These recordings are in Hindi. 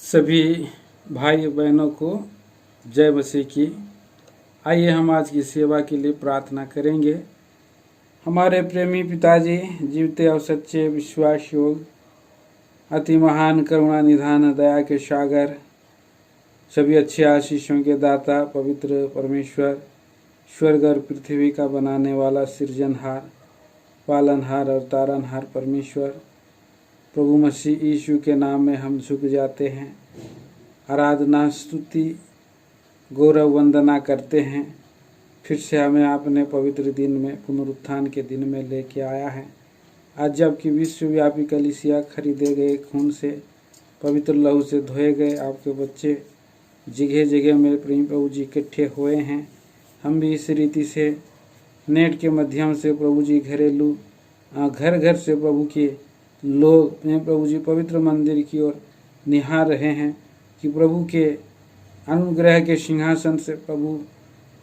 सभी भाई बहनों को जय मसीह की। आइए हम आज की सेवा के लिए प्रार्थना करेंगे। हमारे प्रेमी पिताजी, जीवते और सच्चे विश्वास योग अति महान करुणा निधान दया के सागर, सभी अच्छे आशीषों के दाता पवित्र परमेश्वर, स्वर्ग और पृथ्वी का बनाने वाला सृजनहार, पालनहार और तारनहार परमेश्वर प्रभु मसीह यीशु के नाम में हम झुक जाते हैं, आराधना स्तुति गौरव वंदना करते हैं। फिर से हमें आपने पवित्र दिन में, पुनरुत्थान के दिन में लेके आया है। आज जबकि विश्वव्यापी कलीसिया खरीदे गए खून से, पवित्र लहू से धोए गए आपके बच्चे जगह जगह में प्रेम प्रभु जी इकट्ठे हुए हैं। हम भी इस रीति से नेट के माध्यम से प्रभु जी घरेलू घर घर से प्रभु के लोग प्रभु जी पवित्र मंदिर की ओर निहार रहे हैं कि प्रभु के अनुग्रह के सिंहासन से प्रभु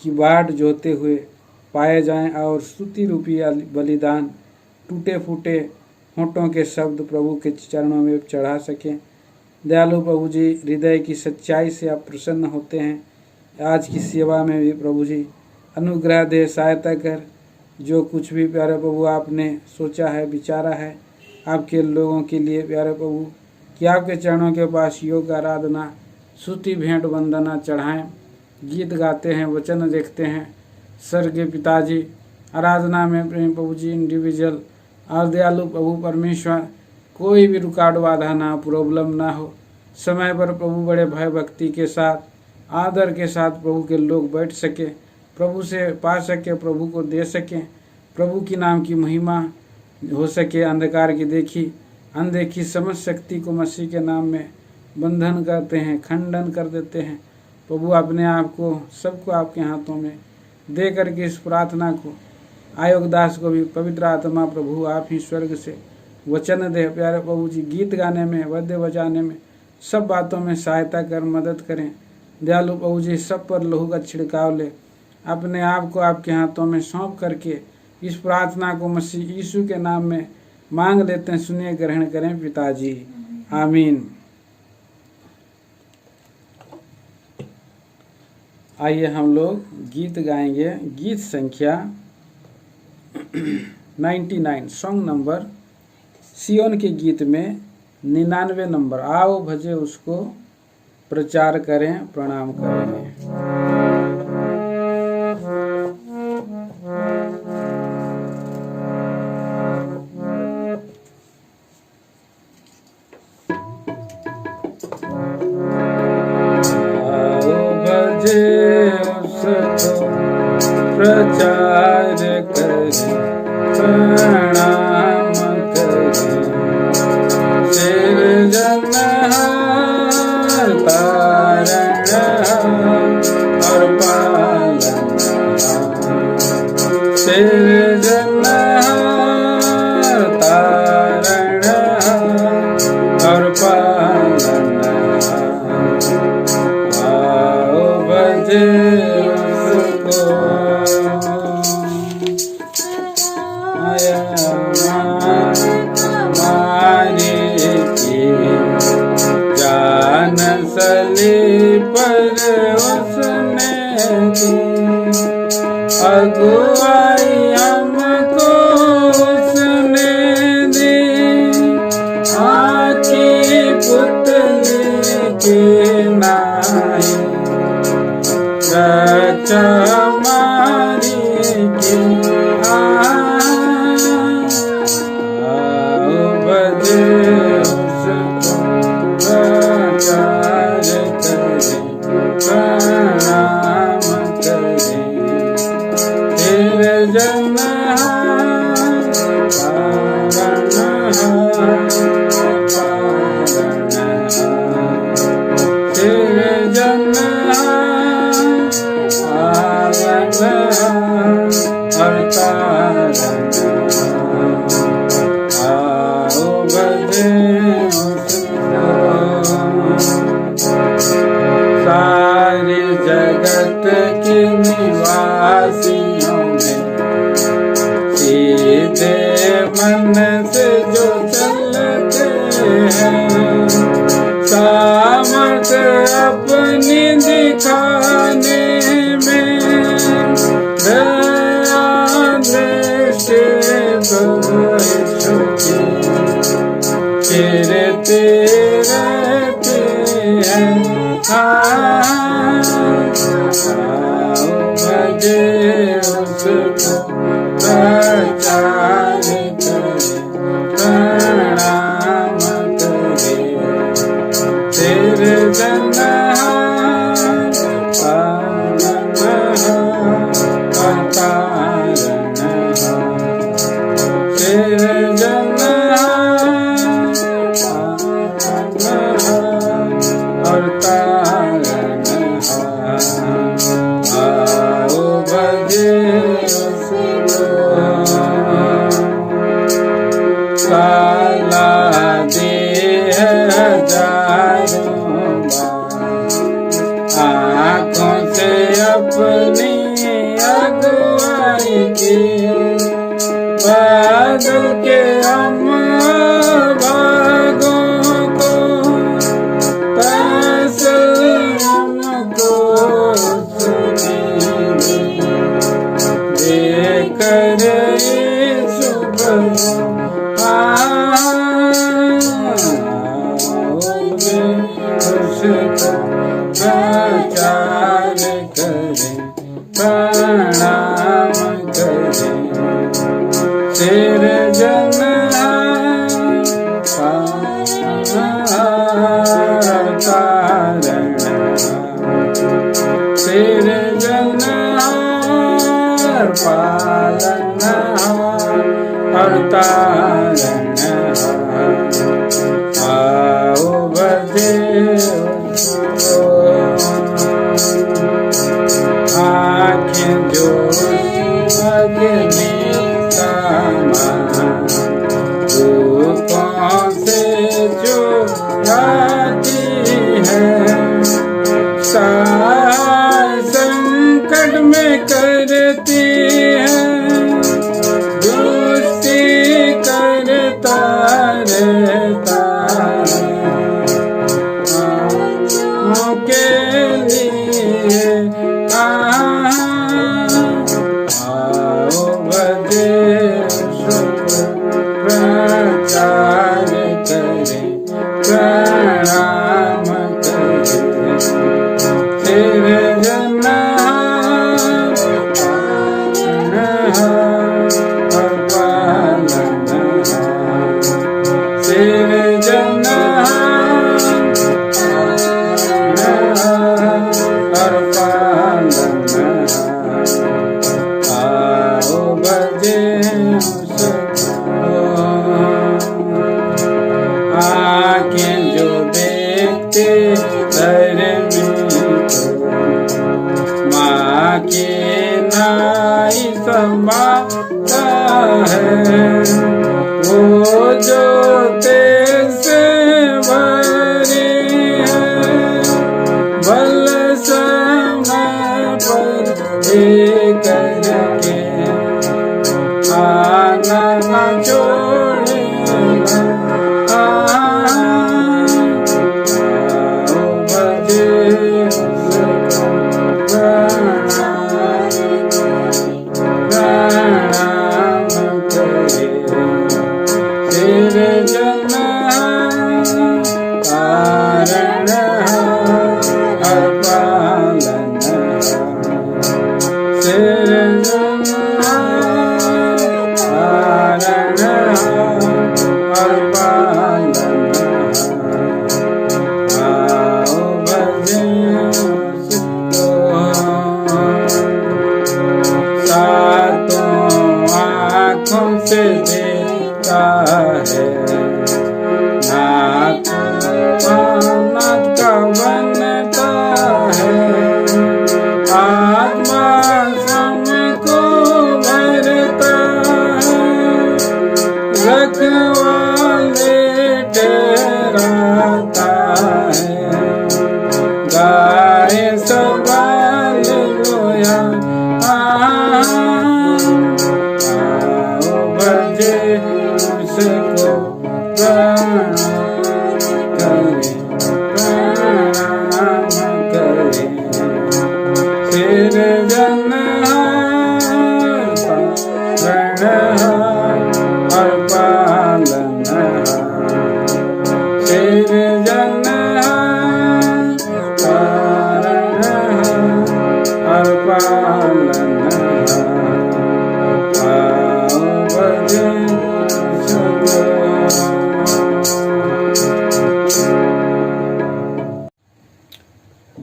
की बाट जोते हुए पाए जाएं और स्तुति रूपी बलिदान टूटे फूटे होंठों के शब्द प्रभु के चरणों में चढ़ा सकें। दयालु प्रभु जी, हृदय की सच्चाई से आप प्रसन्न होते हैं। आज की सेवा में भी प्रभु जी अनुग्रह दे, सहायता कर। जो कुछ भी प्यारे प्रभु आपने सोचा है, विचारा है आपके लोगों के लिए प्यारे प्रभु, कि आपके चरणों के पास योग आराधना स्तुति भेंट वंदना चढ़ाएं, गीत गाते हैं, वचन देखते हैं। स्वर्गीय पिताजी, आराधना में प्रेम प्रभु जी इंडिविजुअल और दयालु प्रभु परमेश्वर कोई भी रुकावट बाधा ना, प्रॉब्लम ना हो। समय पर प्रभु बड़े भय भक्ति के साथ आदर के साथ प्रभु के लोग बैठ सके, प्रभु से पा सके, प्रभु को दे सकें, प्रभु की नाम की महिमा हो सके। अंधकार की देखी अनदेखी समझ शक्ति को मसीह के नाम में बंधन करते हैं, खंडन कर देते हैं। प्रभु अपने आप को सबको आपके हाथों में दे करके इस प्रार्थना को आयोगदास को भी पवित्र आत्मा प्रभु आप ही स्वर्ग से वचन दे। प्यारे प्रभु जी, गीत गाने में, वाद्य बजाने में, सब बातों में सहायता कर, मदद करें। दयालु प्रभु जी, सब पर लहू का छिड़काव ले। अपने आप को आपके हाथों में सौंप करके इस प्रार्थना को मसीह यीशु के नाम में मांग लेते हैं। सुनिए, ग्रहण करें पिताजी, आमीन। आइए हम लोग गीत गाएंगे। गीत संख्या 99, सॉन्ग नंबर सियोन के गीत में 99 नंबर, आओ भजे उसको, प्रचार करें, प्रणाम करें। प्रचार करें, प्रणाम करें, सृजनहार, तारणहार और पालनहार, सृजनहार, तारणहार और पालनहार, आओ भजे पर उसने दी अगुवाई हमको, उसने दी आकी पुतली के नाई, रक्षा हमारी की आओ बजे उसको, प्रचार करें, प्रणाम करें, तेरे जनहार, पालनहार, पालनहार। रहते हैं। भजे उसको प्रचार करे, प्रणाम करे, तेरे जनहार पालनहार अवतारणहार, तेरे जनहार पालनहार अवतारणहार। आओ भजे उसको, काला देह हजारों बार, आँखों से अपनी अगुवाई की, बादल के हम भागों को हमको देकर सुबह उसको प्रचार करें, प्रणाम करें, तेरे जनहार अवतारणहार, तेरे जनहार पालनहार अवतारणहार। आओ भजे उसको, आँखें जो अग्नि समान धूपों से चुराती है, संकट में करती है दोस्ती, करता रहता के लिए। आओ भजे उसको प्रचार करें, प्रणाम करें, तेरे जनहार पालनहार, तेरे जनहार पालनहार। आओ भजे उसको, आँखें जो देखते धर्मी को, माँ के नाई समाता है, वो जो तेज से भरी है, बल समय पर करके आना न छोड़ेगा।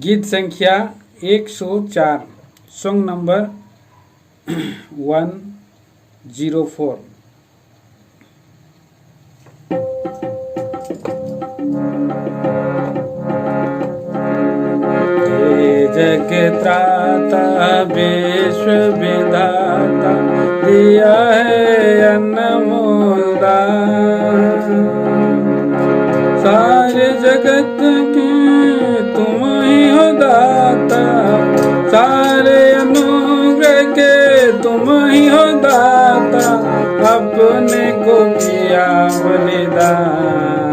गीत संख्या 104, सॉन्ग नंबर 104। जग त्राता विश्व विधाता दिया है अनमोल दान, सारे जगत के तुम ही हो दाता, सारे अनुग्रह के तुम ही हो दाता, अपने को किया बलिदान,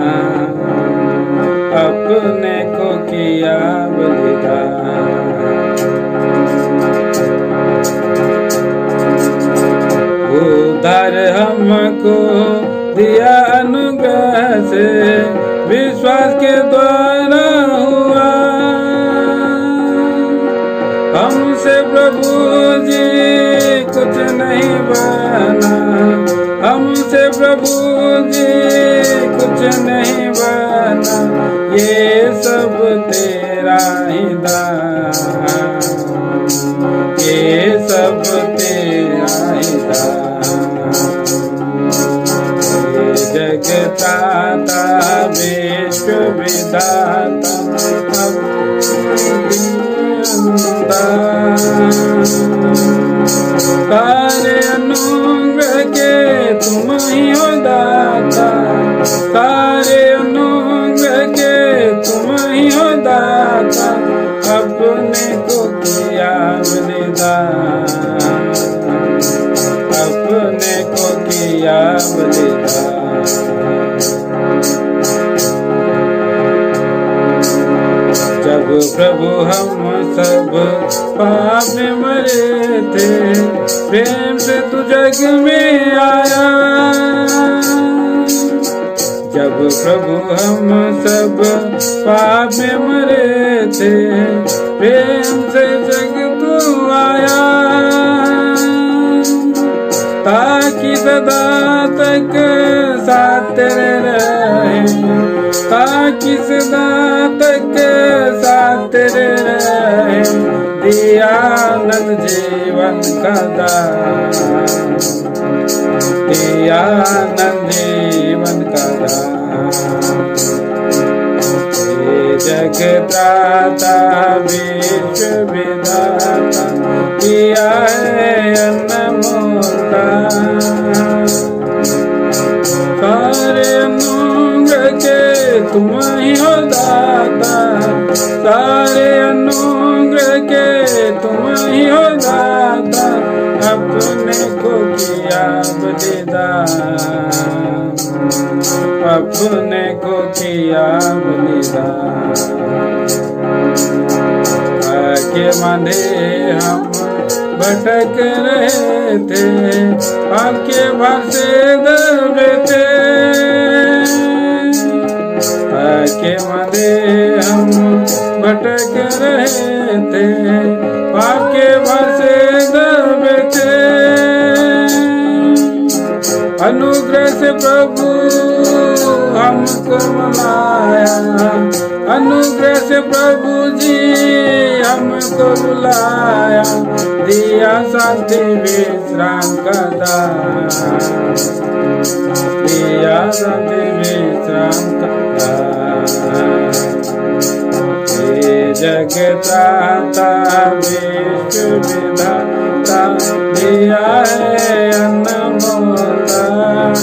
अपने को किया बलिदान। उद्धार हमको दिया अनुग्रह से, विश्वास के द्वारा हुआ, हमसे प्रभु जी कुछ नहीं बना, हमसे प्रभु जी कुछ नहीं बना, ये सब तेरा ही दान, ये सब तेरा ही दान। जगताता विश्व विधाता सारे अनुग्रह के तुम ही हो दाता, सारे अनुग्रह के तुम ही हो दाता, अपने को किया बलिदान, अपने को किया बलिदान। जब प्रभु हम सब पाप में मरे थे, प्रेम से तू जग में आया, जब प्रभु हम सब पाप में मरे थे, प्रेम से जग तू आया, ताकि सदा तक साथ तेरे रहे, ताकि सदा तक साथ तेरे रहे, दिया आनंद जीवन का दान, दिया आनंद जीवन का दान। जगत्राता विश्व विधाता दिया है अनमोल दान, सारे अनुग्रह के तुम ही हो दाता, सारे अनुग्रह के तुम ही हो दाता, अपने को किया बलिदान, अपने को किया बलिदान। के मांधे हम भटक रहे थे, आपके भार से दबे थे, के मांधे हम भटक रहे थे, आपके भार से दबे थे, अनुग्रह से प्रभु हमको बुलाया, अनुग्रह से प्रभु जी हमको बुलाया, दिया शांति विश्राम का दान, दिया शांति विश्राम का दान। जगत्राता विश्व विधाता दिया है अनमोल दान,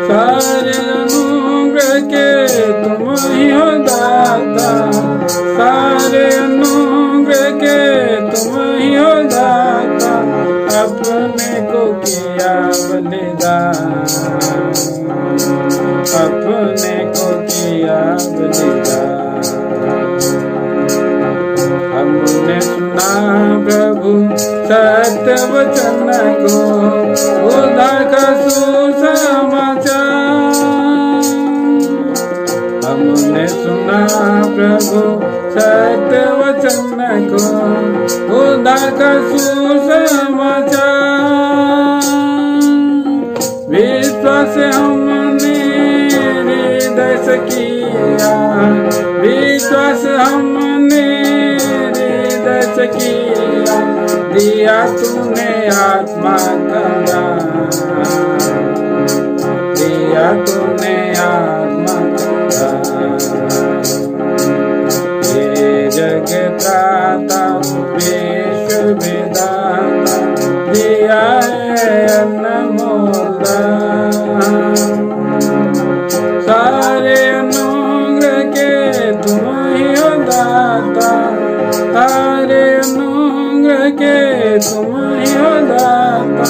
सारे अनुग्रह के तुम ही हो दाता, सारे अनुग्रह के तुम ही हो दाता, अपने को किया बलिदान, अपने को किया बलिदान। हमने सुना प्रभु सत्य वचन को, उद्धार का सुसमाचार, हमने सुना प्रभु सत्य वचन को, उद्धार का सुसमाचार, विश्वास से हमने हृदय से किया, विश्वास किया, दिया तूने आत्मा का दान, दिया तूने आत्मा का दान। हे जगत्राता विश्व विधाता, दिया है अनमोल दान। सारे अनुग्रह के तुम ही हो दाता, सारे अनुग्रह के तुम ही हो दाता,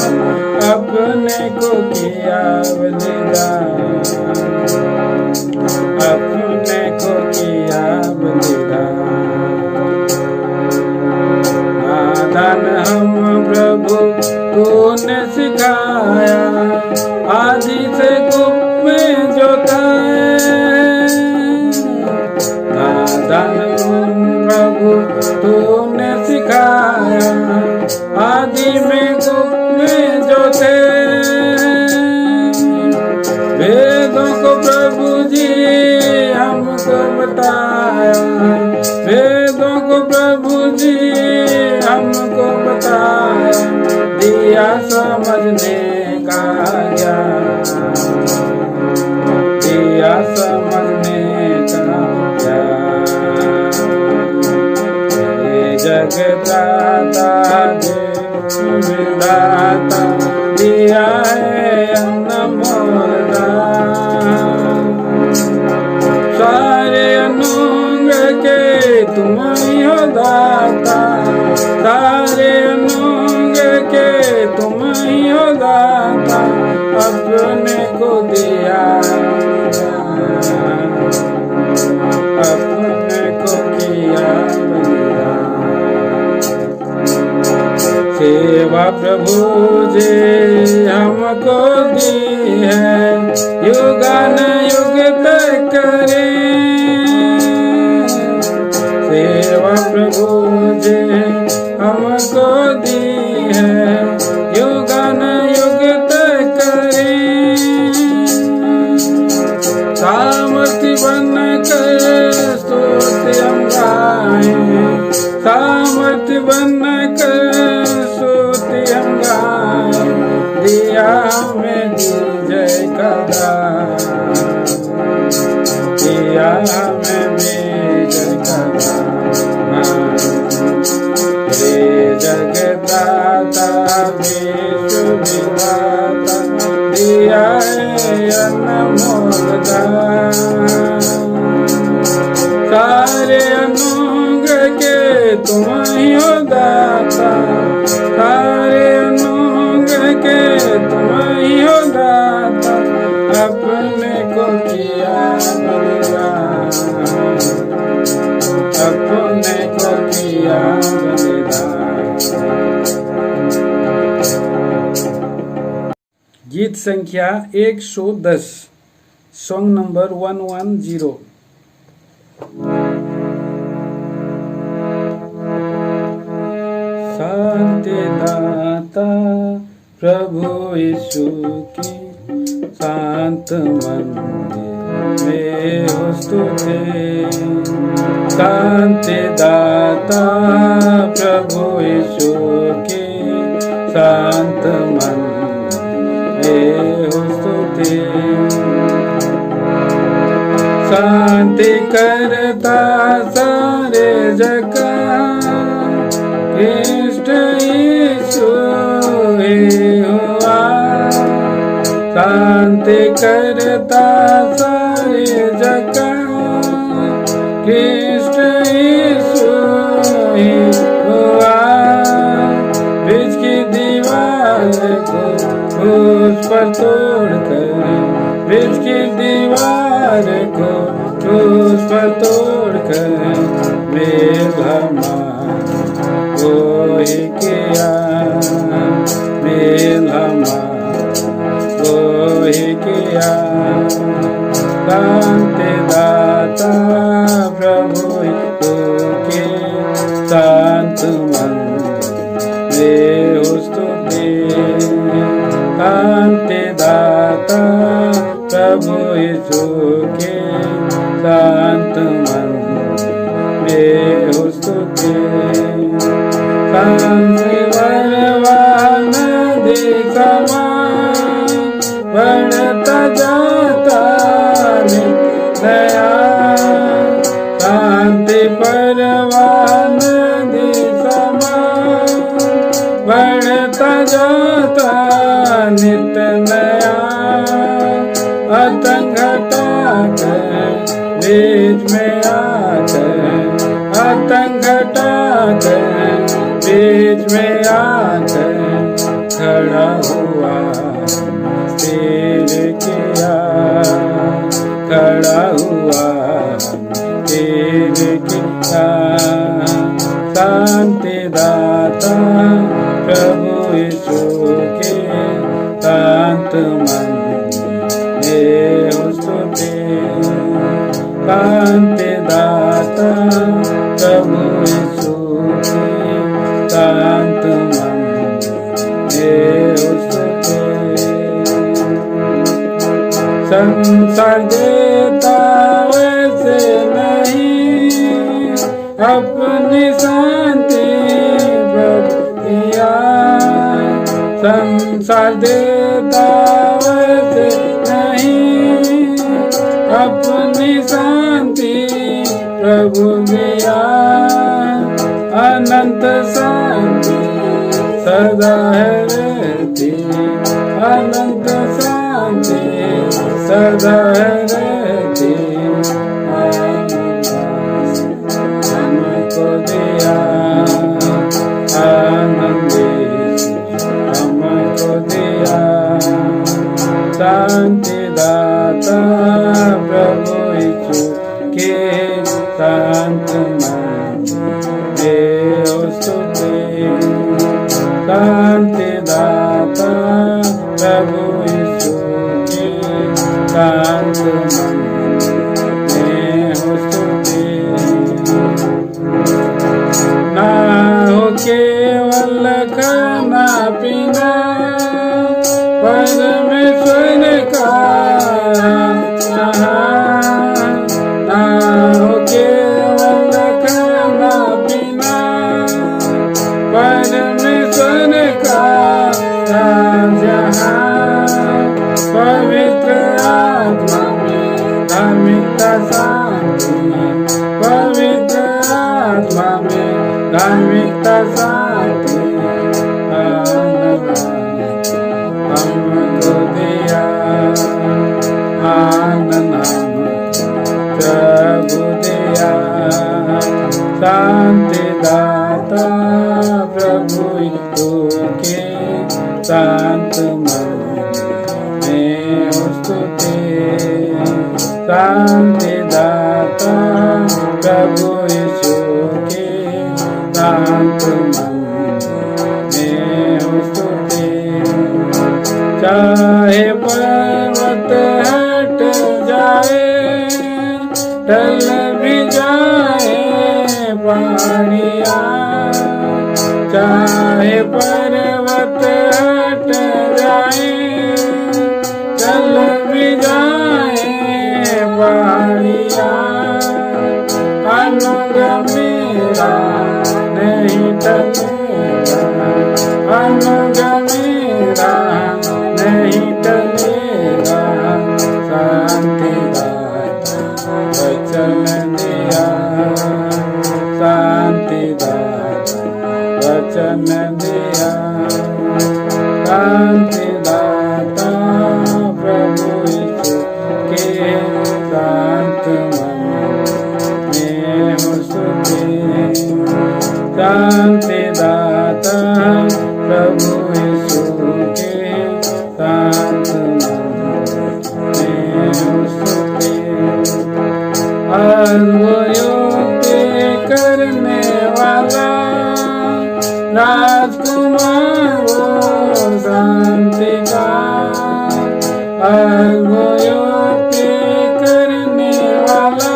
अपने को किया बलिदान, अपने को किया बलिदान। नादान हम प्रभु तूने सिखाया, आदि से कुप में जोताए। नादान प्रभु तूने सिखाया, आदि में कुप में जोते। वेदों को प्रभु जी हमको बताया, वेदों को प्रभु जी हमको बताया, दिया समझने का ज्ञान, दिया समझने का ज्ञान। हे जगत्राता विधाता, दिया है अनमोल दान। सारे अनुग्रह के तुम ही हो दाता, सारे अनुग्रह के तुम ही हो दाता, अपने को दिया, अपने को किया बलिदान। सेवा प्रभु जी हमको दी है, युगान युग तक करें। सेवा प्रभु जी हमको दी है, युगान युग तक करें। सामर्थ्य बनकर स्तुति हम गाएं, सामर्थ्य बनकर स्तुति हम गाएं, दिया हमें विजय का दान, दिया हमें विजय का दान। हे जगदाता विश्व विधाता, दिया है अनमोल दान। सारे अनुग्रह के तुम ही हो दाता, सारे अनुग्रह के तुम ही हो दाता, अपने को किया बलिदान, अपने को किया बलिदान। गीत संख्या 110, सॉन्ग नंबर 110। शांति दाता प्रभु यीशु की शांत मंदिर में हो स्तुति। शांति दाता प्रभु यीशु की शांत मंदिर में हो स्तुति। शांति करता सारे जगत कृष्ण यीशु ही हुआ। शांति करता सारे जगत कृष्ण यीशु ही हुआ। बीच की दीवार को क्रूस पर तोड़कर, बीच की दीवार को क्रूस पर तोड़कर मेरा वो ही किया, मेरा वो ही किया। शांति दाता प्रभु यीशु के शांत मन में हो स्तुति। शांति दाता प्रभु यीशु के शांत मन में हो स्तुति। बीच में आकर आतंक घटाकर बीच में आकर खड़ा हुआ तेरे किया खड़ा हुआ तेरे किया शांति दाता प्रभु यीशु के शांत मन में स्तुति शांति दाता प्रभु यीशु के शांत मन में स्तुति संसार देता वैसे नहीं अपनी शांति दिया संसार देता वैसे नहीं अपनी शांति प्रभु दिया अनंत शांति सदा है रहती अनंत शांति सदा है रहती हमको दिया आनंद हमको दिया शांति दाता प्रभु यीशु के शांत मन में स्तुति शांति दाता प्रभु यीशु के शांत मन में स्तुति ना हो केवल खाना पीना परमेश्वर का ना हो केवल खाना पीना परमेश्वर का जहाँ पवित्र आत्मा में धार्मिकता शांति पवित्र आत्मा में धार्मिकता शांति हमको दिया आनंद प्रभु दिया शांति दाता प्रभु यीशु के शांत मन में स्तुति शांति दाता प्रभु यीशु के शांत मन में स्तुति चाहे पर्वत हट जाए ढल भी जाए पहाड़ियाँ चाहे पर्वत हट जाए ढल भी जाए पहाड़ियाँ अनुग्रह मेरा नहीं टलेगा अनुग्रह मेरा नहीं टलेगा शांति दाता वचन दिया शांति दाता वचन दिया शांति दाता प्रभु यीशु के शांत मन में स्तुति शांति दाता प्रभु यीशु के शांत मन में स्तुति अद्भुत करने वाला राजकुमार वो शांति का अद्भुत करने वाला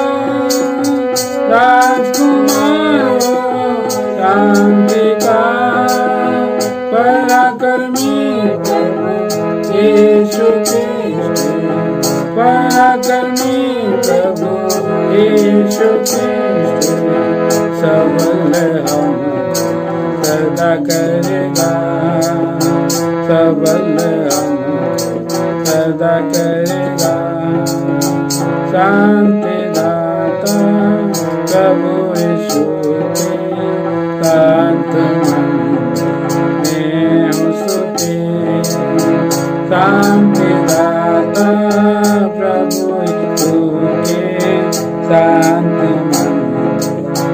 राजकुमार वो शांति का पराक्रमी यीशु कृष्ण पराक्रमी प्रभु यीशु कृष्ण सबल हम सदा करेगा सबल हम सदा करेगा शांति दाता प्रभु यीशु के शांत मन में स्तुति शांति दाता प्रभु यीशु के शांत मन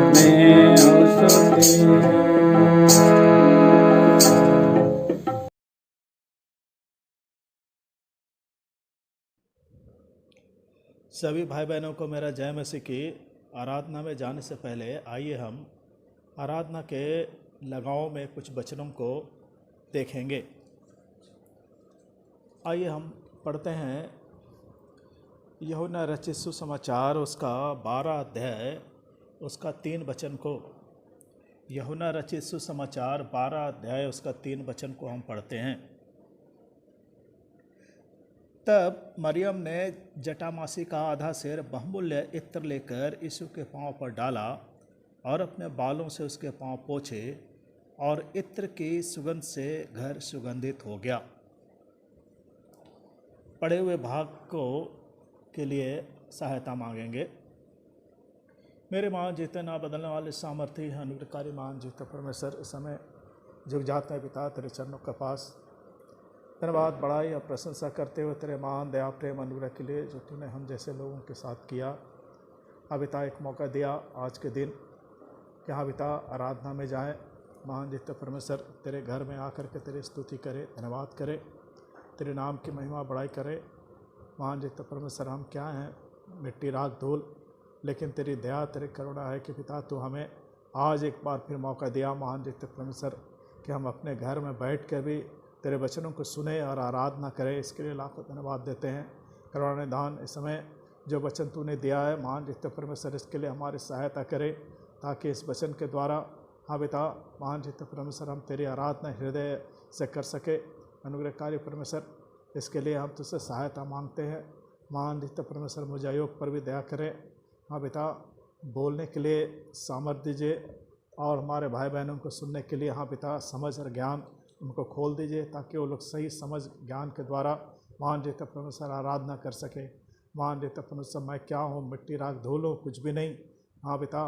में हो सुधी। सभी भाई बहनों को मेरा जय मसीह की। आराधना में जाने से पहले आइए हम आराधना के लगाव में कुछ वचनों को देखेंगे। आइए हम पढ़ते हैं यूहन्ना रचित सुसमाचार उसका 12 अध्याय उसका 3 वचन को। यूहन्ना रचित सुसमाचार 12 अध्याय उसका 3 वचन को हम पढ़ते हैं। तब मरियम ने जटामासी का आधा सेर बहुमूल्य इत्र लेकर यीशु के पांव पर डाला और अपने बालों से उसके पांव पोंछे, और इत्र की सुगंध से घर सुगंधित हो गया। पढ़े हुए भाग को के लिए सहायता मांगेंगे। मेरे महान जीते ना बदलने वाले सामर्थ्य अनुग्रहकारी महान जीते परमेश्वर, इस समय झुक जाते हैं पिता तेरे चरणों के पास। धन्यवाद, बड़ाई और प्रशंसा करते हुए तेरे महान दया प्रेम अनुग्रह के लिए जो तूने हम जैसे लोगों के साथ किया। हाँ पिता, एक मौका दिया आज के दिन कि हाँ पिता आराधना में जाएं। महान जीते परमेश्वर तेरे घर में आकर के तेरी स्तुति करे, धन्यवाद करे, तेरे नाम की महिमा बड़ाई करे। महान जीते परमेश्वर हम क्या हैं, मिट्टी राख धूल, लेकिन तेरी दया तेरी करुणा है कि पिता तू हमें आज एक बार फिर मौका दिया महान जीते परमेश्वर कि हम अपने घर में बैठ कर भी तेरे वचनों को सुने और आराधना करें। इसके लिए लाखों धन्यवाद देते हैं। करुणा निदान इस समय जो वचन तूने दिया है महान जीते परमेश्वर, इसके लिए हमारी सहायता करे ताकि इस वचन के द्वारा हाँ पिता महान जीते परमेश्वर हम तेरी आराधना हृदय से कर सके। अनुग्रहकारी परमेश्वर, इसके लिए हम तुझसे सहायता मांगते हैं। महान जीते परमेश्वर मुझे अयोग पर भी दया करें। हाँ पिता, बोलने के लिए सामर्थ्य दीजिए और हमारे भाई बहनों को सुनने के लिए हाँ पिता समझ और ज्ञान उनको खोल दीजिए ताकि वो लोग सही समझ ज्ञान के द्वारा महान जीते परमेश्वर आराधना कर सके। महान जीते परमेश्वर मैं क्या हूँ, मिट्टी राख धूल हूँ, कुछ भी नहीं हाँ पिता,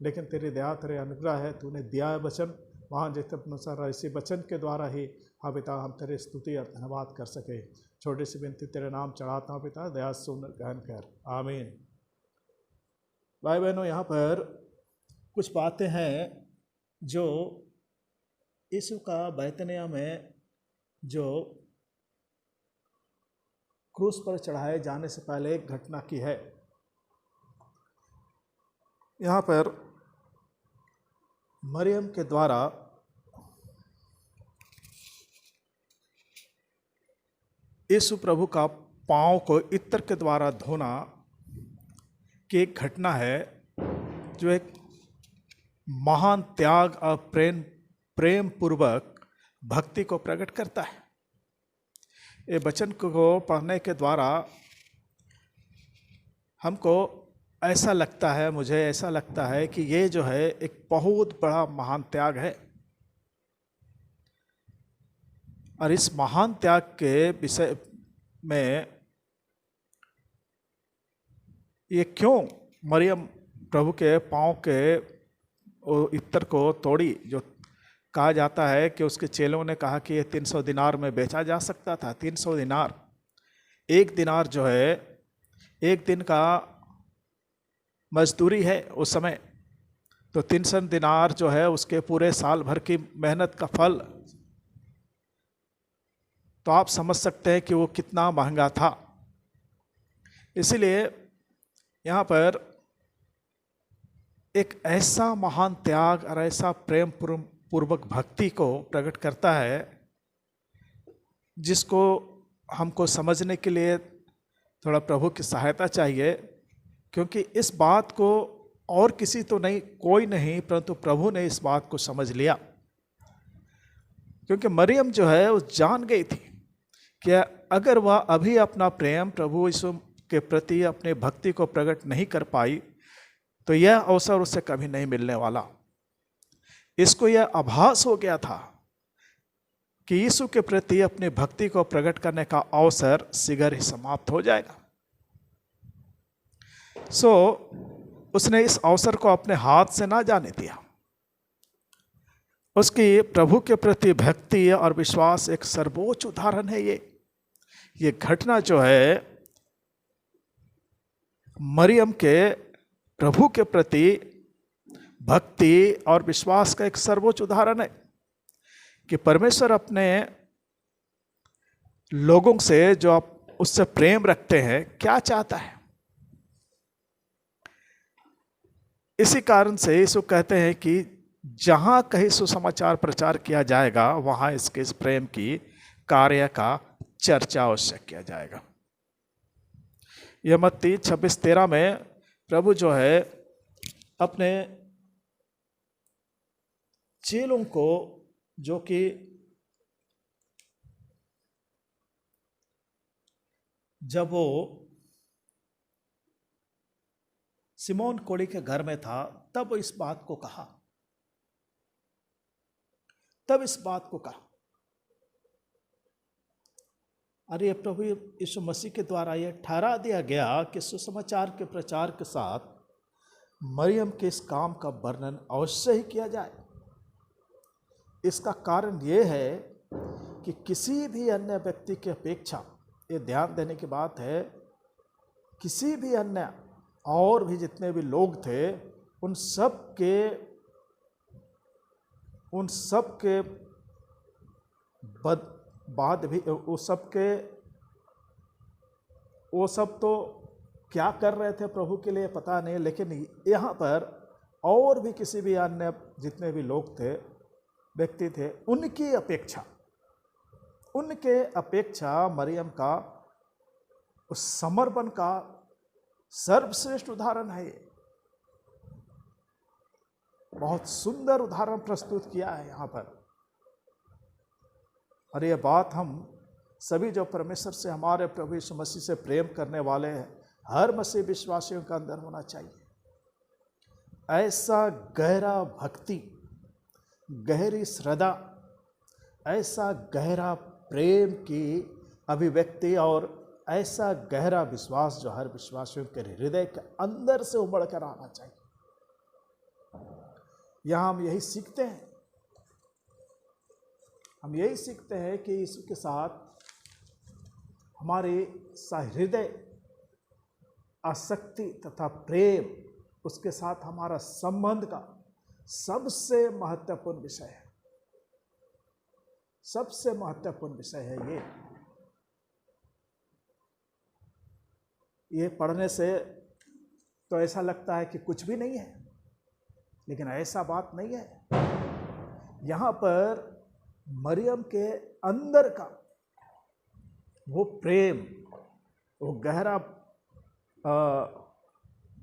लेकिन तेरी दया तेरे अनुग्रह है, तूने दिया है वचन महान जीते परमेश्वर। इसी वचन के द्वारा ही हाँ पिता हम तेरी स्तुति और धन्यवाद कर सके। छोटी सी विनती तेरे नाम चढ़ाता हूँ पिता, दया सुन ग्रहण कर, आमीन। भाई बहनों, यहाँ पर कुछ बातें हैं जो यीशु का बैतनिया में जो क्रूस पर चढ़ाए जाने से पहले एक घटना की है। यहाँ पर मरियम के द्वारा यीशु प्रभु का पाँव को इत्र के द्वारा धोना की एक घटना है जो एक महान त्याग और प्रेम पूर्वक भक्ति को प्रकट करता है। ये वचन को पढ़ने के द्वारा हमको ऐसा लगता है, मुझे ऐसा लगता है कि ये जो है एक बहुत बड़ा महान त्याग है। और इस महान त्याग के विषय में ये क्यों मरियम प्रभु के पाँव के इत्र को तोड़ी, जो कहा जाता है कि उसके चेलों ने कहा कि ये 300 दिनार में बेचा जा सकता था। 300 दिनार, एक दिनार जो है एक दिन का मजदूरी है उस समय, तो 300 दिनार जो है उसके पूरे साल भर की मेहनत का फल। तो आप समझ सकते हैं कि वो कितना महंगा था। इसलिए यहाँ पर एक ऐसा महान त्याग और ऐसा प्रेम पूर्वक भक्ति को प्रकट करता है जिसको हमको समझने के लिए थोड़ा प्रभु की सहायता चाहिए, क्योंकि इस बात को और किसी तो नहीं, कोई नहीं, परंतु प्रभु ने इस बात को समझ लिया। क्योंकि मरियम जो है वो जान गई थी कि अगर वह अभी अपना प्रेम प्रभु यीशु के प्रति अपने भक्ति को प्रकट नहीं कर पाई तो यह अवसर उसे कभी नहीं मिलने वाला। इसको यह आभास हो गया था कि यीशु के प्रति अपनी भक्ति को प्रकट करने का अवसर शीघ्र ही समाप्त हो जाएगा। उसने इस अवसर को अपने हाथ से ना जाने दिया। उसकी प्रभु के प्रति भक्ति और विश्वास एक सर्वोच्च उदाहरण है। ये घटना जो है मरियम के प्रभु के प्रति भक्ति और विश्वास का एक सर्वोच्च उदाहरण है कि परमेश्वर अपने लोगों से जो आप उससे प्रेम रखते हैं क्या चाहता है। इसी कारण से यीशु कहते हैं कि जहां कहीं सुसमाचार प्रचार किया जाएगा वहां इसके इस प्रेम की कार्य का चर्चा अवश्य किया जाएगा। यह मत्ती 26:13 में प्रभु जो है अपने चेलों को, जो कि जब वो सिमोन कोढ़ी के घर में था तब इस बात को कहा, अरे प्रभु यीशु मसीह के द्वारा यह ठहरा दिया गया कि सुसमाचार के प्रचार के साथ मरियम के इस काम का वर्णन अवश्य ही किया जाए। इसका कारण यह है कि किसी भी अन्य व्यक्ति की अपेक्षा, ये ध्यान देने की बात है, किसी भी अन्य और भी जितने भी लोग थे उन सब के बाद भी वो सब तो क्या कर रहे थे प्रभु के लिए पता नहीं, लेकिन यहाँ पर और भी किसी भी अन्य जितने भी लोग थे, व्यक्ति थे, उनके अपेक्षा मरियम का उस समर्पण का सर्वश्रेष्ठ उदाहरण है। बहुत सुंदर उदाहरण प्रस्तुत किया है यहाँ पर। और ये बात हम सभी जो परमेश्वर से, हमारे प्रभु यीशु मसीह से प्रेम करने वाले हैं, हर मसीह विश्वासियों के अंदर होना चाहिए। ऐसा गहरा भक्ति, गहरी श्रद्धा, ऐसा गहरा प्रेम की अभिव्यक्ति और ऐसा गहरा विश्वास जो हर विश्वासियों के हृदय के अंदर से उमड़ कर आना चाहिए। यहाँ हम यही सीखते हैं कि यीशु के साथ हमारे सहृदय आसक्ति तथा प्रेम, उसके साथ हमारा संबंध का सबसे महत्वपूर्ण विषय है। सबसे महत्वपूर्ण विषय है ये पढ़ने से तो ऐसा लगता है कि कुछ भी नहीं है, लेकिन ऐसा बात नहीं है। यहाँ पर मरियम के अंदर का वो प्रेम, वो गहरा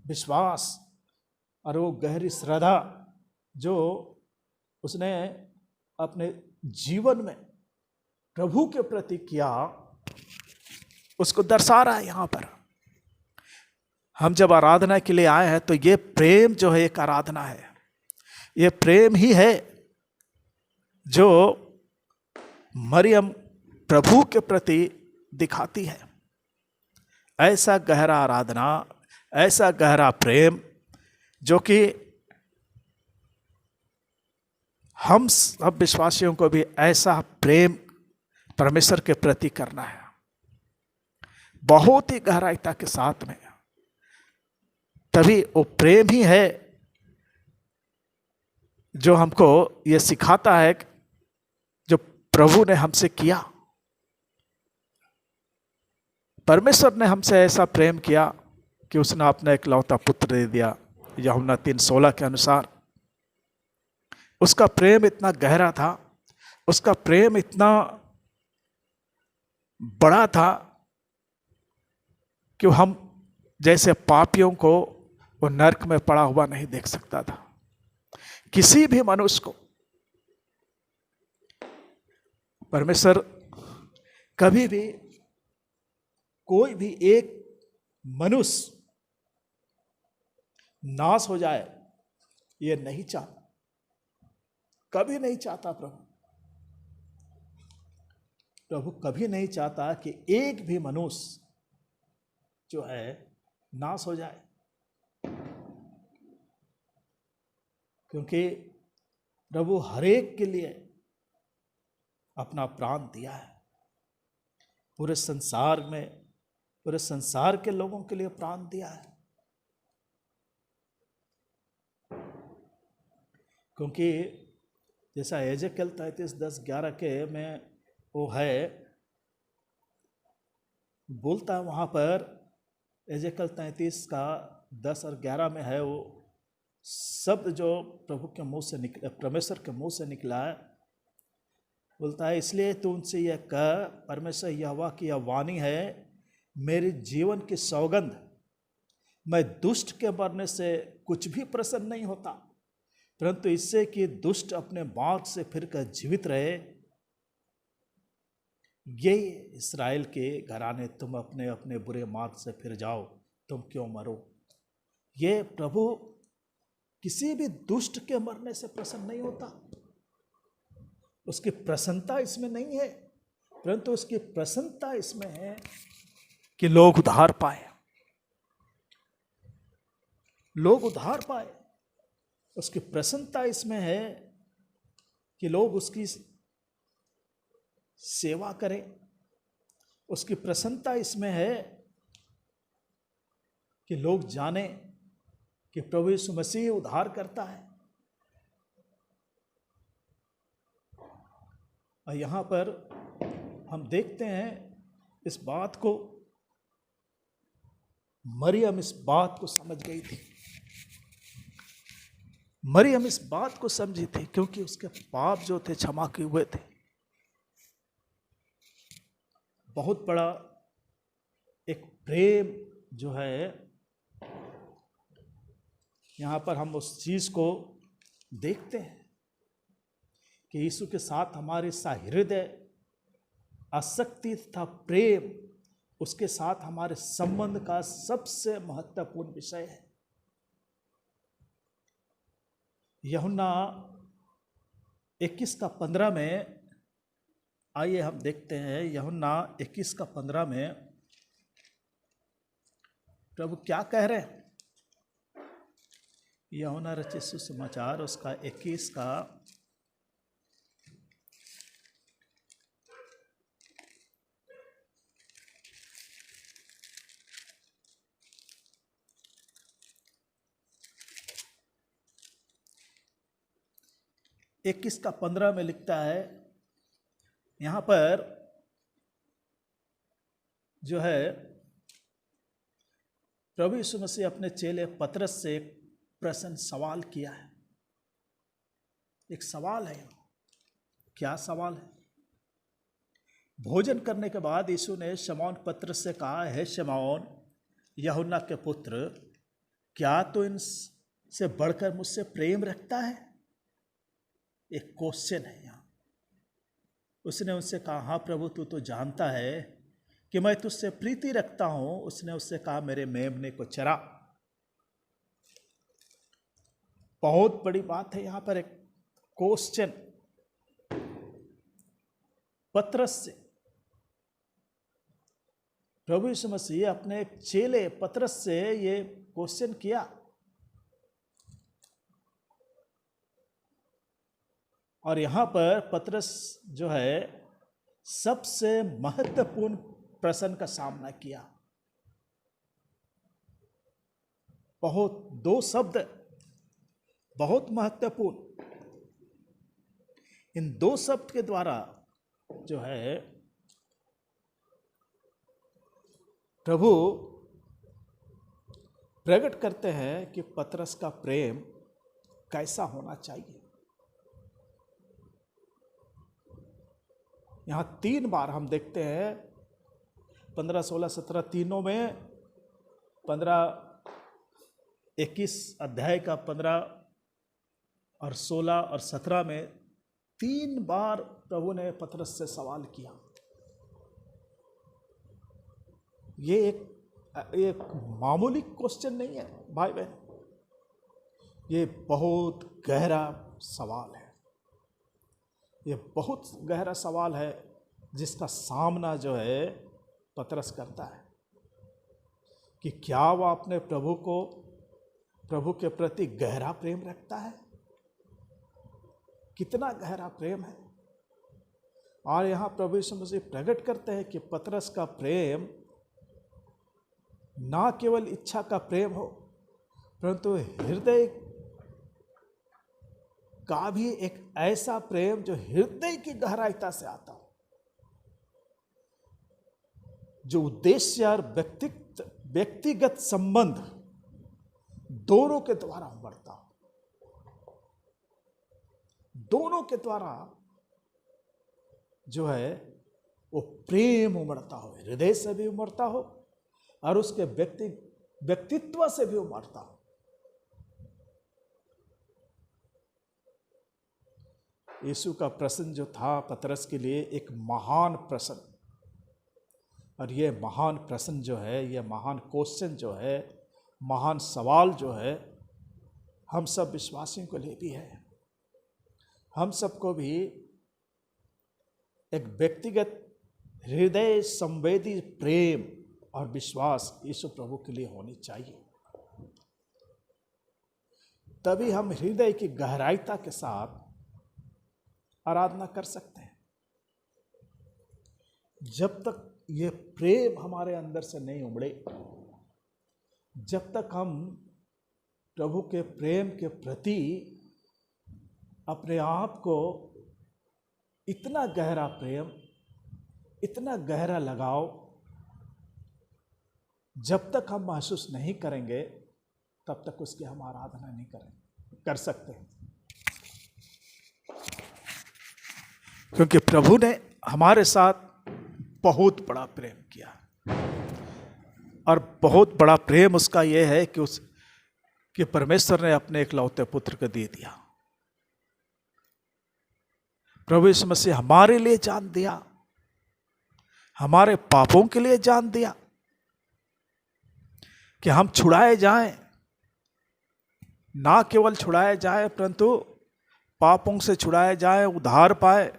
विश्वास और वो गहरी श्रद्धा जो उसने अपने जीवन में प्रभु के प्रति किया, उसको दर्शा रहा है यहाँ पर। हम जब आराधना के लिए आए हैं तो ये प्रेम जो है एक आराधना है। ये प्रेम ही है जो मरियम प्रभु के प्रति दिखाती है। ऐसा गहरा आराधना, ऐसा गहरा प्रेम जो कि हम सब विश्वासियों को भी ऐसा प्रेम परमेश्वर के प्रति करना है, बहुत ही गहराईता के साथ में। तभी वो प्रेम ही है जो हमको ये सिखाता है जो प्रभु ने हमसे किया। परमेश्वर ने हमसे ऐसा प्रेम किया कि उसने अपना इकलौता पुत्र दे दिया, यूहन्ना 3:16 के अनुसार। उसका प्रेम इतना गहरा था, उसका प्रेम इतना बड़ा था कि हम जैसे पापियों को वो नरक में पड़ा हुआ नहीं देख सकता था। किसी भी मनुष्य को परमेश्वर कभी भी, कोई भी एक मनुष्य नाश हो जाए ये नहीं चाहता, कभी नहीं चाहता। प्रभु कभी नहीं चाहता कि एक भी मनुष्य जो है नाश हो जाए, क्योंकि प्रभु हर एक के लिए अपना प्राण दिया है। पूरे संसार में, पूरे संसार के लोगों के लिए प्राण दिया है। क्योंकि जैसा एजेकियल 33:10-11 के में वो है, बोलता है वहाँ पर एजेकियल 33:10 और 11 में है, वो शब्द जो प्रभु के मुंह से निकला, परमेश्वर के मुंह से निकला है, बोलता है इसलिए तू उनसे यह कह, परमेश्वर यहोवा की यह वाणी है, मेरे जीवन की सौगंध, मैं दुष्ट के मरने से कुछ भी प्रसन्न नहीं होता, परंतु इससे कि दुष्ट अपने मार्ग से फिरकर जीवित रहे। ये इस्राएल के घराने, तुम अपने अपने बुरे मार्ग से फिर जाओ, तुम क्यों मरो। ये प्रभु किसी भी दुष्ट के मरने से प्रसन्न नहीं होता, उसकी प्रसन्नता इसमें नहीं है, परंतु उसकी प्रसन्नता इसमें है कि लोग उद्धार पाए, लोग उद्धार पाए। उसकी प्रसन्नता इसमें है कि लोग उसकी सेवा करें। उसकी प्रसन्नता इसमें है कि लोग जाने कि प्रभु यीशु मसीह उद्धार करता है। और यहाँ पर हम देखते हैं इस बात को, मरियम इस बात को समझ गई थी, मरियम इस बात को समझी थी, क्योंकि उसके पाप जो थे क्षमा किए हुए थे। बहुत बड़ा एक प्रेम जो है, यहाँ पर हम उस चीज को देखते हैं कि यीशु के साथ हमारे सहृदय आसक्ति तथा प्रेम, उसके साथ हमारे संबंध का सबसे महत्वपूर्ण विषय है। यूहन्ना 21:15 में, आइए हम देखते हैं यूहन्ना 21:15 में प्रभु क्या कह रहे हैं। यूहन्ना रचित सुसमाचार उसका 21 का 21:15 में लिखता है, यहाँ पर जो है प्रभु यीशु मसीह अपने चेले पतरस से एक प्रश्न सवाल किया है। एक सवाल है, क्या सवाल है। भोजन करने के बाद यीशु ने शमौन पतरस से कहा, है शमौन यूहन्ना के पुत्र, क्या तो इनसे बढ़कर मुझसे प्रेम रखता है। एक क्वेश्चन है यहाँ। उसने उनसे कहा, हाँ प्रभु, तू तो जानता है कि मैं तुझसे प्रीति रखता हूं। उसने उससे कहा, मेरे मेमने को चरा। बहुत बड़ी बात है यहाँ पर, एक क्वेश्चन पतरस से। प्रभु यीशु मसीह अपने चेले पतरस से ये क्वेश्चन किया। और यहाँ पर पतरस जो है सबसे महत्वपूर्ण प्रश्न का सामना किया। बहुत दो शब्द बहुत महत्वपूर्ण, इन दो शब्द के द्वारा जो है प्रभु प्रकट करते हैं कि पतरस का प्रेम कैसा होना चाहिए। यहाँ 3 बार हम देखते हैं, 15, 16, 17 तीनों में, 15, 21 अध्याय का 15 और 16 और 17 में 3 बार प्रभु ने पतरस से सवाल किया। ये एक मामूली क्वेश्चन नहीं है भाई बहन, ये बहुत गहरा सवाल है। ये बहुत गहरा सवाल है जिसका सामना जो है पतरस करता है कि क्या वह अपने प्रभु के प्रति गहरा प्रेम रखता है। कितना गहरा प्रेम है। और यहाँ प्रभु यीशु मसीह प्रकट करते हैं कि पतरस का प्रेम ना केवल इच्छा का प्रेम हो, परंतु हृदय का भी एक ऐसा प्रेम जो हृदय की गहराईता से आता हो, जो उद्देश्य और व्यक्तिगत संबंध दोनों के द्वारा उमड़ता हो, दोनों के द्वारा जो है वो प्रेम उमड़ता हो, हृदय से भी उमड़ता हो और उसके व्यक्तित्व से भी उमड़ता हो। यीशु का प्रश्न जो था पतरस के लिए एक महान प्रश्न, और ये महान प्रश्न जो है, ये महान क्वेश्चन जो है, महान सवाल जो है, हम सब विश्वासियों के लिए भी है। हम सबको भी एक व्यक्तिगत हृदय संवेदी प्रेम और विश्वास यीशु प्रभु के लिए होनी चाहिए। तभी हम हृदय की गहराईता के साथ आराधना कर सकते हैं। जब तक ये प्रेम हमारे अंदर से नहीं उमड़े, जब तक हम प्रभु के प्रेम के प्रति अपने आप को इतना गहरा प्रेम, इतना गहरा लगाव जब तक हम महसूस नहीं करेंगे, तब तक उसकी हम आराधना नहीं कर सकते। क्योंकि प्रभु ने हमारे साथ बहुत बड़ा प्रेम किया, और बहुत बड़ा प्रेम उसका यह है कि परमेश्वर ने अपने इकलौते पुत्र को दे दिया। प्रभु यीशु मसीह हमारे लिए जान दिया, हमारे पापों के लिए जान दिया, कि हम छुड़ाए जाएं, ना केवल छुड़ाए जाएं परंतु पापों से छुड़ाए जाएं, उद्धार पाए,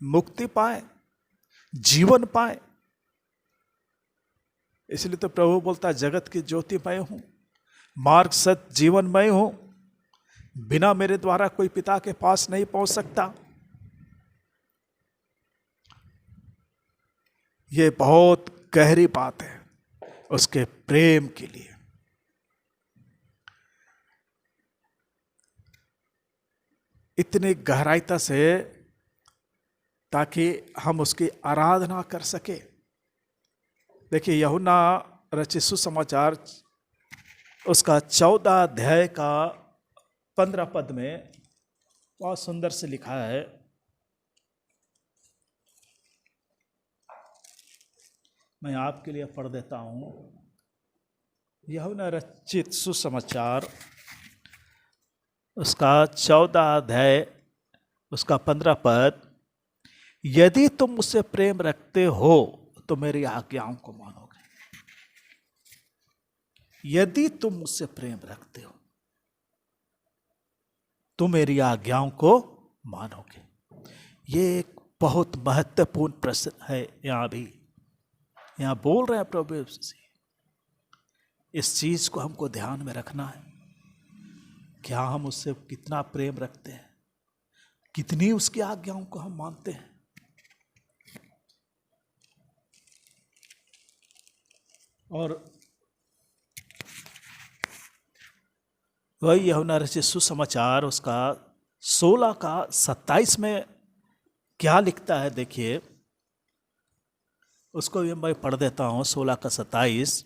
मुक्ति पाए, जीवन पाए। इसलिए तो प्रभु बोलता है, जगत की ज्योति मैं हूं, मार्ग सत्य जीवन मैं हूं, बिना मेरे द्वारा कोई पिता के पास नहीं पहुंच सकता। ये बहुत गहरी बात है उसके प्रेम के लिए। इतनी गहराईता से, ताकि हम उसकी आराधना कर सके। देखिए, यूहन्ना रचित सुसमाचार उसका 14 अध्याय का 15 पद में बहुत सुंदर से लिखा है। मैं आपके लिए पढ़ देता हूं। यूहन्ना रचित सुसमाचार उसका 14 अध्याय उसका 15 पद, यदि तुम मुझसे प्रेम रखते हो तो मेरी आज्ञाओं को मानोगे। यदि तुम मुझसे प्रेम रखते हो तो मेरी आज्ञाओं को मानोगे। ये एक बहुत महत्वपूर्ण प्रश्न है। यहां बोल रहे हैं प्रभु यीशु, इस चीज को हमको ध्यान में रखना है। क्या हम उससे कितना प्रेम रखते हैं, कितनी उसकी आज्ञाओं को हम मानते हैं। और वही यूहन्ना रचित सुसमाचार उसका 16 का 27 में क्या लिखता है, देखिए उसको भी मैं पढ़ देता हूं। 16 का 27,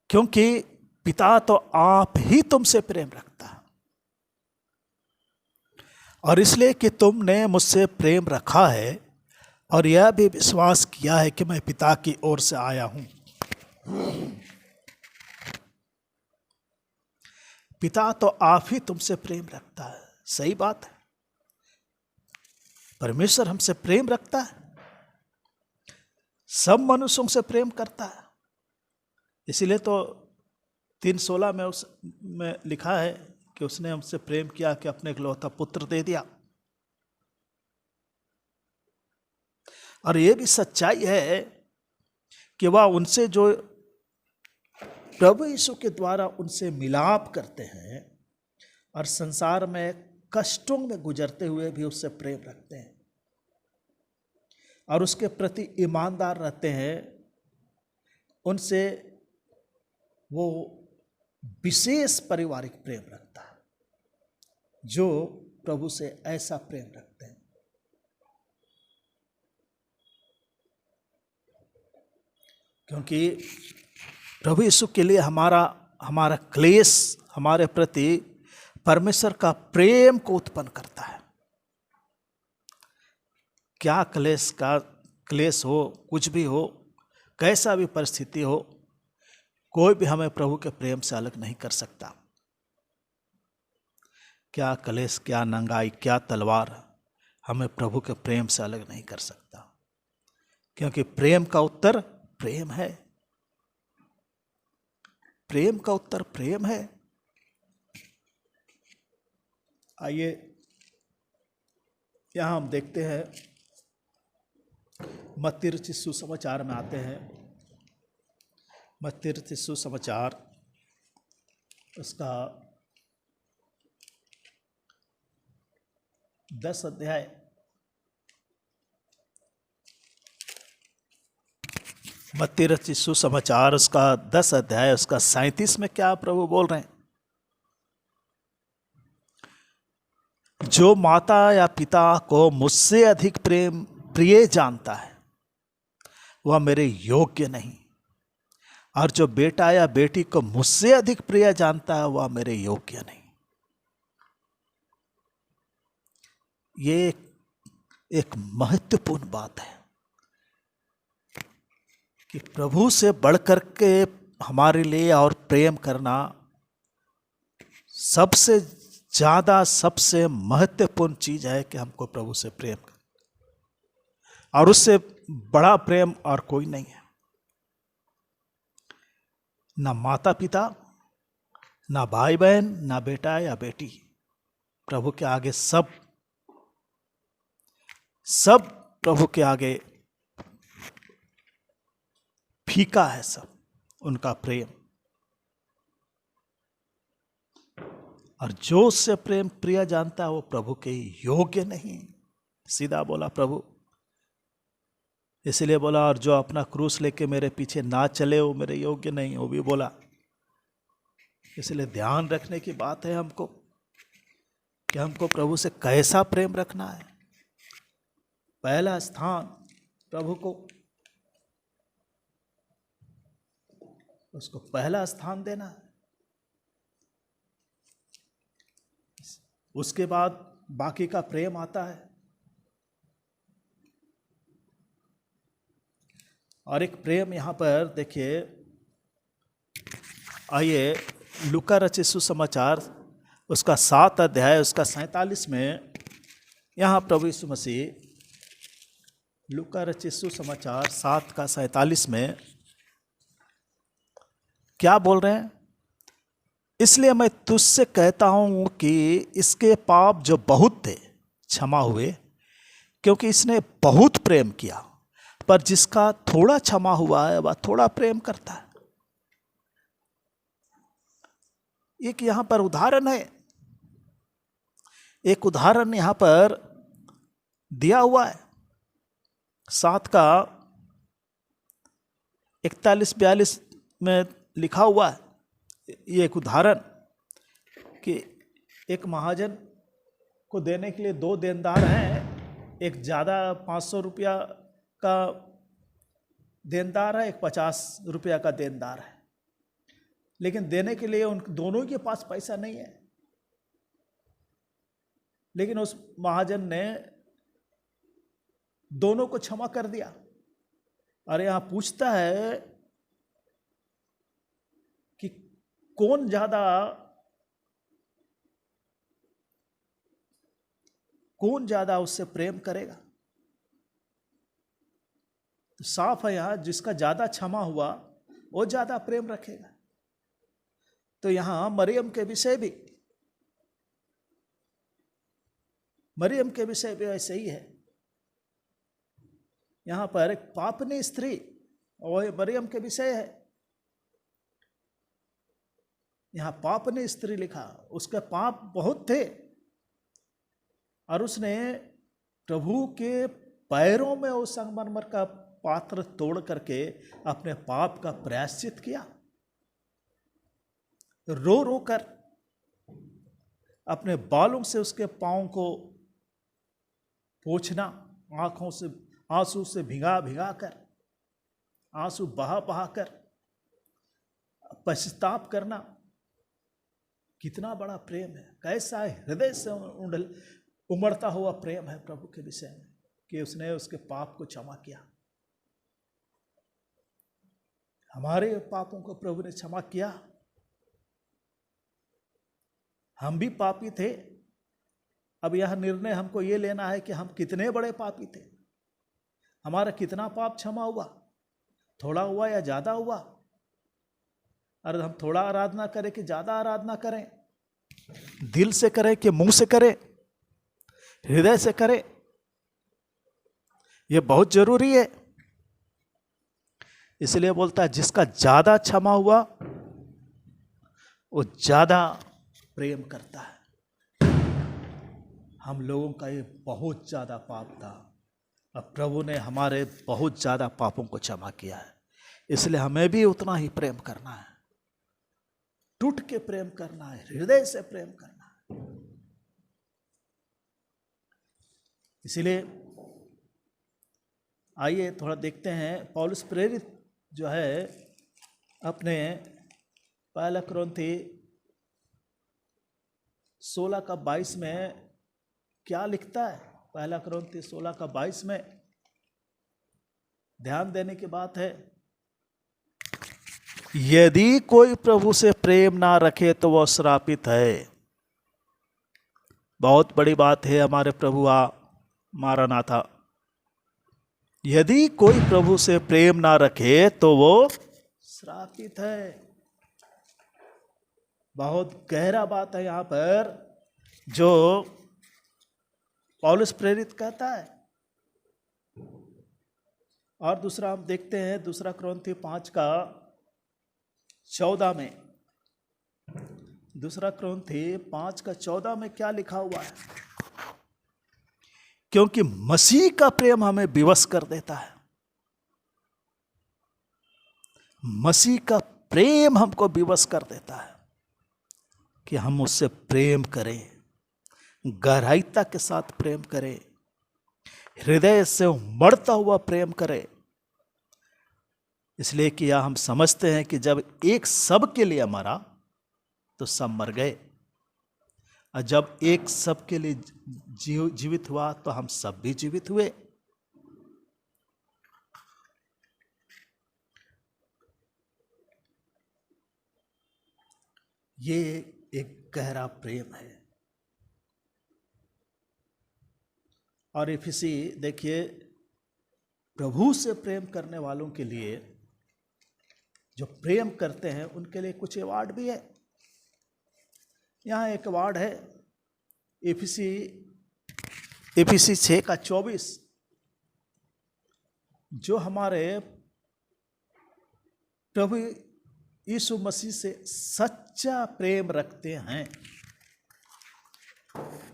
क्योंकि पिता तो आप ही तुमसे प्रेम रखता है, और इसलिए कि तुमने मुझसे प्रेम रखा है और यह भी विश्वास किया है कि मैं पिता की ओर से आया हूं। पिता तो आप ही तुमसे प्रेम रखता है। सही बात है, परमेश्वर हमसे प्रेम रखता है, सब मनुष्यों से प्रेम करता है। इसीलिए तो 3:16 में उसमें लिखा है कि उसने हमसे प्रेम किया कि अपने इकलौता पुत्र दे दिया। और ये भी सच्चाई है कि वह उनसे जो प्रभु यीशु के द्वारा उनसे मिलाप करते हैं और संसार में कष्टों में गुजरते हुए भी उससे प्रेम रखते हैं और उसके प्रति ईमानदार रहते हैं, उनसे वो विशेष पारिवारिक प्रेम रखता है। जो प्रभु से ऐसा प्रेम रखते हैं। क्योंकि प्रभु यीशु के लिए हमारा क्लेश हमारे प्रति परमेश्वर का प्रेम को उत्पन्न करता है। क्या क्लेश हो, कुछ भी हो, कैसा भी परिस्थिति हो, कोई भी हमें प्रभु के प्रेम से अलग नहीं कर सकता। क्या क्लेश, क्या नंगाई, क्या तलवार हमें प्रभु के प्रेम से अलग नहीं कर सकता। क्योंकि प्रेम का उत्तर प्रेम है। प्रेम का उत्तर प्रेम है। आइए यहां हम देखते हैं, मत्ती रचित सुसमाचार में आते हैं। मत्ती रचित सुसमाचार उसका 10 अध्याय, मत्ती रचित सुसमाचार उसका 10 अध्याय उसका 37 में क्या प्रभु बोल रहे हैं? जो माता या पिता को मुझसे अधिक प्रिय जानता है वह मेरे योग्य नहीं, और जो बेटा या बेटी को मुझसे अधिक प्रिय जानता है वह मेरे योग्य नहीं। ये एक महत्वपूर्ण बात है कि प्रभु से बढ़कर के हमारे लिए और प्रेम करना सबसे ज़्यादा, सबसे महत्वपूर्ण चीज़ है कि हमको प्रभु से प्रेम कर, और उससे बड़ा प्रेम और कोई नहीं है। ना माता पिता, ना भाई बहन, ना बेटा या बेटी, प्रभु के आगे सब प्रभु के आगे फीका है सब उनका प्रेम। और जो उससे प्रेम प्रिय जानता है वो प्रभु के योग्य नहीं। सीधा बोला प्रभु, इसलिए बोला, और जो अपना क्रूस लेके मेरे पीछे ना चले वो मेरे योग्य नहीं, वो भी बोला। इसलिए ध्यान रखने की बात है हमको कि हमको प्रभु से कैसा प्रेम रखना है। पहला स्थान प्रभु को, उसको पहला स्थान देना है। उसके बाद बाकी का प्रेम आता है। और एक प्रेम यहां पर देखिए, आइए लूका रचित सुसमाचार उसका 7 अध्याय उसका 47 में, यहाँ प्रभु यीशु मसीह लूका रचित सुसमाचार 7 का 47 में क्या बोल रहे हैं? इसलिए मैं तुझसे कहता हूं कि इसके पाप जो बहुत थे क्षमा हुए, क्योंकि इसने बहुत प्रेम किया। पर जिसका थोड़ा क्षमा हुआ है वह थोड़ा प्रेम करता है। एक यहां पर उदाहरण है, एक उदाहरण यहां पर दिया हुआ है। 7 का 41-42 में लिखा हुआ है ये एक उदाहरण कि एक महाजन को देने के लिए 2 देनदार हैं। एक ज़्यादा 500 रुपया का देनदार है, एक 50 रुपया का देनदार है। लेकिन देने के लिए उन दोनों के पास पैसा नहीं है। लेकिन उस महाजन ने दोनों को क्षमा कर दिया। और यहां पूछता है कि कौन ज्यादा उससे प्रेम करेगा। तो साफ है यहां जिसका ज्यादा क्षमा हुआ वो ज्यादा प्रेम रखेगा। तो यहां मरियम के विषय भी ऐसे ही है। यहां पर एक पापनी स्त्री और मरियम के विषय है। यहां पापनी स्त्री लिखा, उसके पाप बहुत थे और उसने प्रभु के पैरों में उस संगमरमर का पात्र तोड़ करके अपने पाप का प्रायश्चित किया, रो रो कर अपने बालों से उसके पाँव को पोंछना, आंखों से आंसू से भिगा भिगा कर, आंसू बहा बहा कर पश्चाताप करना, कितना बड़ा प्रेम है, कैसा है, हृदय से उमड़ता हुआ प्रेम है प्रभु के विषय में कि उसने उसके पाप को क्षमा किया। हमारे पापों को प्रभु ने क्षमा किया। हम भी पापी थे। अब यह निर्णय हमको ये लेना है कि हम कितने बड़े पापी थे, हमारा कितना पाप क्षमा हुआ, थोड़ा हुआ या ज्यादा हुआ। अरे हम थोड़ा आराधना करें कि ज्यादा आराधना करें, दिल से करें कि मुंह से करें, हृदय से करें, यह बहुत जरूरी है। इसलिए बोलता है जिसका ज्यादा क्षमा हुआ वो ज्यादा प्रेम करता है। हम लोगों का ये बहुत ज्यादा पाप था, अब प्रभु ने हमारे बहुत ज्यादा पापों को क्षमा किया है। इसलिए हमें भी उतना ही प्रेम करना है, टूट के प्रेम करना है, हृदय से प्रेम करना है। इसलिए आइए थोड़ा देखते हैं पौलुस प्रेरित जो है अपने पहला कुरिन्थी 16:22 में क्या लिखता है। पहला कुरिन्थी 16:22 में ध्यान देने की बात है, यदि कोई प्रभु से प्रेम ना रखे तो वह श्रापित है। बहुत बड़ी बात है हमारे प्रभु मारानाथा। यदि कोई प्रभु से प्रेम ना रखे तो वो श्रापित है। बहुत गहरा बात है यहां पर जो पौलुस प्रेरित कहता है। और दूसरा हम देखते हैं दूसरा कुरिन्थी 5:14 में, दूसरा कुरिन्थी 5:14 में क्या लिखा हुआ है, क्योंकि मसीह का प्रेम हमें विवश कर देता है। मसीह का प्रेम हमको विवश कर देता है कि हम उससे प्रेम करें, गहराईता के साथ प्रेम करें, हृदय से उमड़ता हुआ प्रेम करें। इसलिए कि यह हम समझते हैं कि जब एक सब के लिए मरा तो सब मर गए, और जब एक सब के लिए जीवित हुआ तो हम सब भी जीवित हुए। ये एक गहरा प्रेम है। और इफिसी देखिए, प्रभु से प्रेम करने वालों के लिए, जो प्रेम करते हैं उनके लिए कुछ अवार्ड भी है। यहाँ एक अवार्ड है इफिसी 6:24, जो हमारे प्रभु यीशु मसीह से सच्चा प्रेम रखते हैं,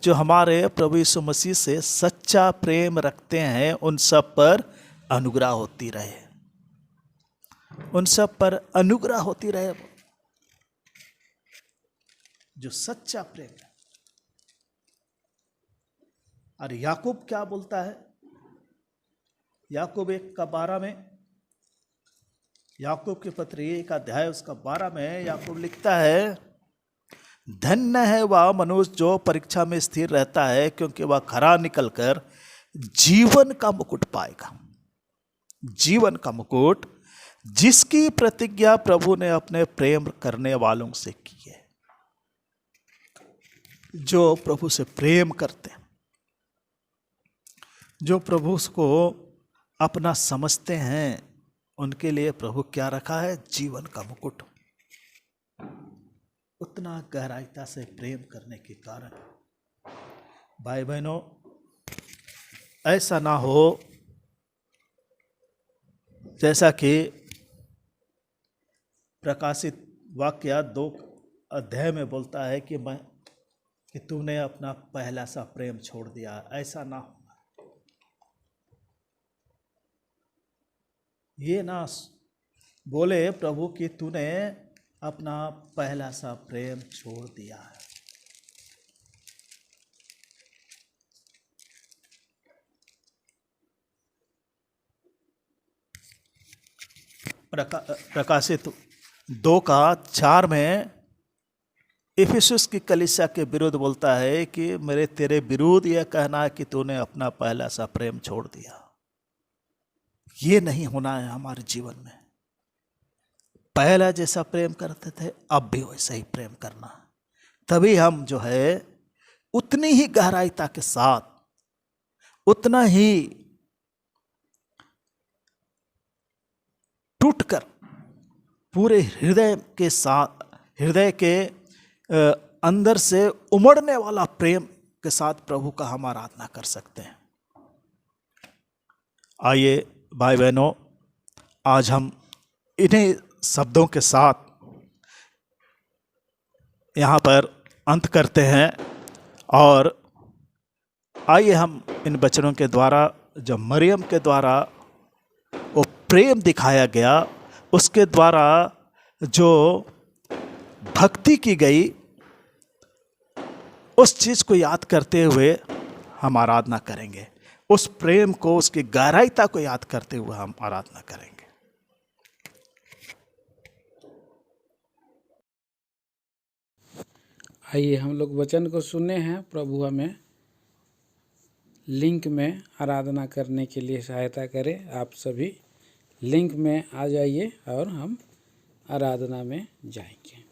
जो हमारे प्रभु यीशु मसीह से सच्चा प्रेम रखते हैं, उन सब पर अनुग्रह होती रहे, उन सब पर अनुग्रह होती रहे। जो सच्चा प्रेम है। और याकूब क्या बोलता है, याकूब 1:12 में, याकूब की पत्री 1 उसका 12 में याकूब लिखता है, धन्य है वह मनुष्य जो परीक्षा में स्थिर रहता है, क्योंकि वह खरा निकलकर जीवन का मुकुट पाएगा। जीवन का मुकुट जिसकी प्रतिज्ञा प्रभु ने अपने प्रेम करने वालों से की है। जो प्रभु से प्रेम करते हैं, जो प्रभु को अपना समझते हैं, उनके लिए प्रभु क्या रखा है, जीवन का मुकुट। उतना गहराईता से प्रेम करने के कारण भाई बहनों, ऐसा ना हो जैसा कि प्रकाशित वाक्य 2 में बोलता है कि तूने अपना पहला सा प्रेम छोड़ दिया। ऐसा ना हो, ये ना बोले प्रभु कि तूने अपना पहला सा प्रेम छोड़ दिया है। प्रकाशित 2:4 में इफिसुस की कलीसिया के विरुद्ध बोलता है कि मेरे तेरे विरुद्ध यह कहना है कि तूने अपना पहला सा प्रेम छोड़ दिया। ये नहीं होना है हमारे जीवन में। पहला जैसा प्रेम करते थे अब भी वैसा ही प्रेम करना, तभी हम जो है उतनी ही गहराईता के साथ, उतना ही टूटकर पूरे हृदय के साथ, हृदय के अंदर से उमड़ने वाला प्रेम के साथ प्रभु का हम आराधना कर सकते हैं। आइए भाई बहनों, आज हम इन्हीं शब्दों के साथ यहाँ पर अंत करते हैं और आइए हम इन वचनों के द्वारा, जब मरियम के द्वारा वो प्रेम दिखाया गया, उसके द्वारा जो भक्ति की गई, उस चीज को याद करते हुए हम आराधना करेंगे। उस प्रेम को, उसकी गहराईता को याद करते हुए हम आराधना करेंगे। आइए हम लोग वचन को सुने हैं। प्रभु हमें लिंक में आराधना करने के लिए सहायता करें। आप सभी लिंक में आ जाइए और हम आराधना में जाएंगे।